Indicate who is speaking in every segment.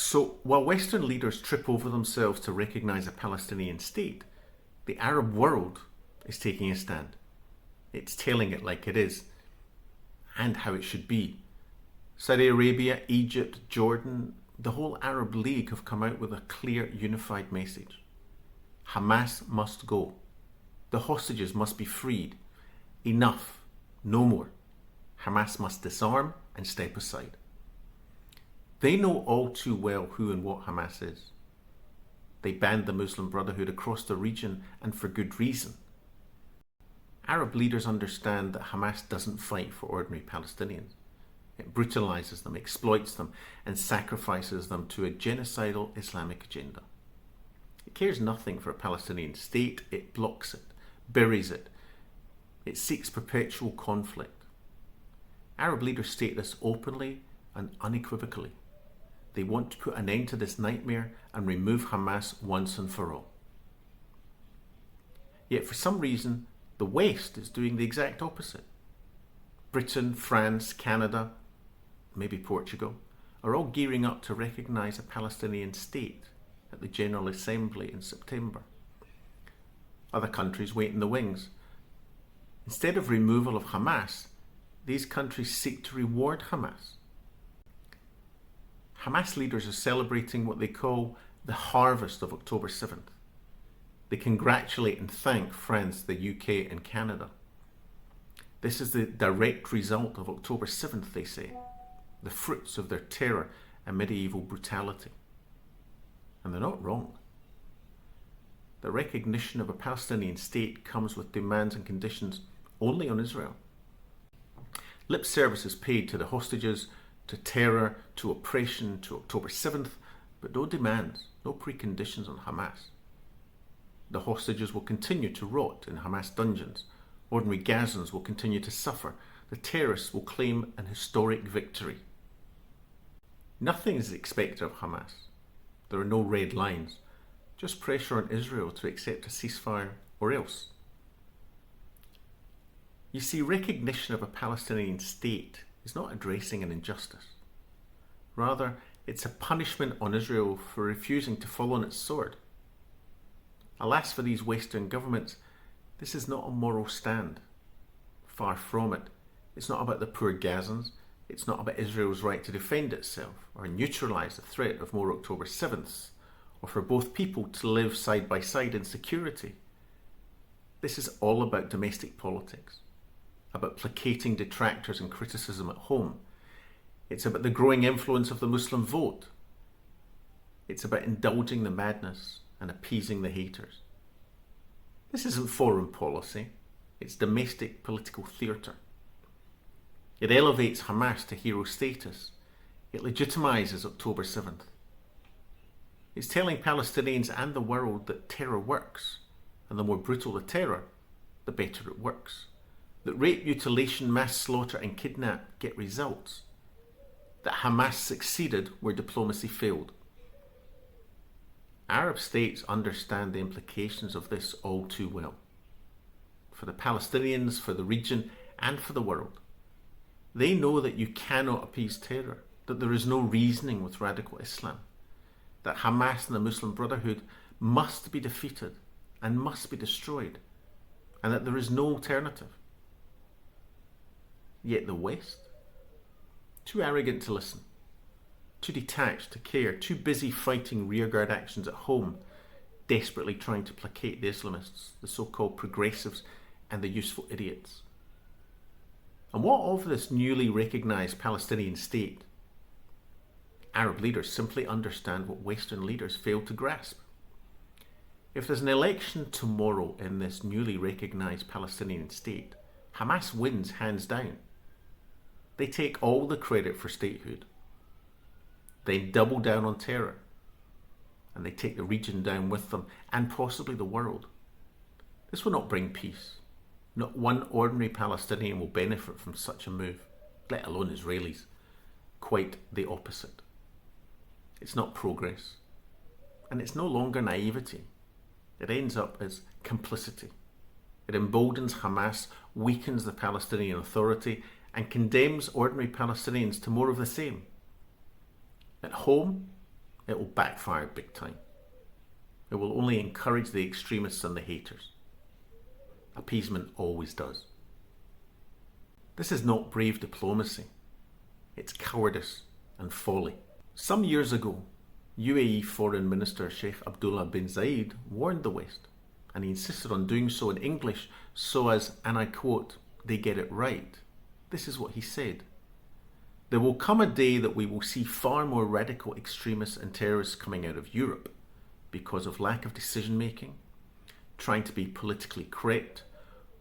Speaker 1: So while Western leaders trip over themselves to recognize a Palestinian state, the Arab world is taking a stand. It's telling it like it is and how it should be. Saudi Arabia, Egypt, Jordan, the whole Arab League have come out with a clear, unified message. Hamas must go. The hostages must be freed. Enough. No more. Hamas must disarm and step aside. They know all too well who and what Hamas is. They banned the Muslim Brotherhood across the region, and for good reason. Arab leaders understand that Hamas doesn't fight for ordinary Palestinians. It brutalizes them, exploits them, and sacrifices them to a genocidal Islamic agenda. It cares nothing for a Palestinian state. It blocks it, buries it. It seeks perpetual conflict. Arab leaders state this openly and unequivocally. They want to put an end to this nightmare and remove Hamas once and for all. Yet for some reason, the West is doing the exact opposite. Britain, France, Canada, maybe Portugal, are all gearing up to recognise a Palestinian state at the General Assembly in September. Other countries wait in the wings. Instead of removal of Hamas, these countries seek to reward Hamas. Hamas leaders are celebrating what they call the harvest of October 7th. They congratulate and thank France, the UK and Canada. This is the direct result of October 7th, they say, the fruits of their terror and medieval brutality. And they're not wrong. The recognition of a Palestinian state comes with demands and conditions only on Israel. Lip service is paid to the hostages, to terror, to oppression, to October 7th, but no demands, no preconditions on Hamas. The hostages will continue to rot in Hamas dungeons. Ordinary Gazans will continue to suffer. The terrorists will claim an historic victory. Nothing is expected of Hamas. There are no red lines, just pressure on Israel to accept a ceasefire or else. You see, recognition of a Palestinian state is not addressing an injustice. Rather, it's a punishment on Israel for refusing to fall on its sword. Alas for these Western governments, this is not a moral stand. Far from it. It's not about the poor Gazans. It's not about Israel's right to defend itself or neutralise the threat of more October 7ths, or for both people to live side by side in security. This is all about domestic politics, about placating detractors and criticism at home. It's about the growing influence of the Muslim vote. It's about indulging the madness and appeasing the haters. This isn't foreign policy, it's domestic political theatre. It elevates Hamas to hero status. It legitimises October 7th. It's telling Palestinians and the world that terror works, and the more brutal the terror, the better it works. That rape, mutilation, mass slaughter and kidnap get results. That Hamas succeeded where diplomacy failed. Arab states understand the implications of this all too well. For the Palestinians, for the region, and for the world. They know that you cannot appease terror, that there is no reasoning with radical Islam, that Hamas and the Muslim Brotherhood must be defeated and must be destroyed, and that there is no alternative. Yet the West, too arrogant to listen, too detached to care, too busy fighting rearguard actions at home, desperately trying to placate the Islamists, the so-called progressives, and the useful idiots. And what of this newly recognised Palestinian state? Arab leaders simply understand what Western leaders failed to grasp. If there's an election tomorrow in this newly recognised Palestinian state, Hamas wins hands down. They take all the credit for statehood. They double down on terror. And they take the region down with them, and possibly the world. This will not bring peace. Not one ordinary Palestinian will benefit from such a move, let alone Israelis. Quite the opposite. It's not progress. And it's no longer naivety. It ends up as complicity. It emboldens Hamas, weakens the Palestinian Authority, and condemns ordinary Palestinians to more of the same. At home, it will backfire big time. It will only encourage the extremists and the haters. Appeasement always does. This is not brave diplomacy. It's cowardice and folly. Some years ago, UAE Foreign Minister Sheikh Abdullah bin Zayed warned the West, and he insisted on doing so in English so as, and I quote, they get it right. This is what he said. There will come a day that we will see far more radical extremists and terrorists coming out of Europe because of lack of decision making, trying to be politically correct,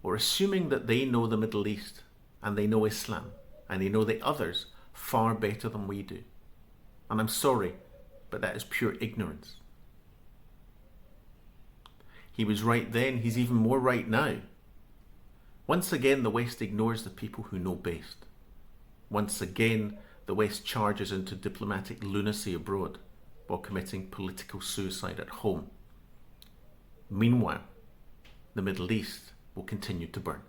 Speaker 1: or assuming that they know the Middle East and they know Islam and they know the others far better than we do. And I'm sorry, but that is pure ignorance. He was right then, he's even more right now. Once again, the West ignores the people who know best. Once again, the West charges into diplomatic lunacy abroad while committing political suicide at home. Meanwhile, the Middle East will continue to burn.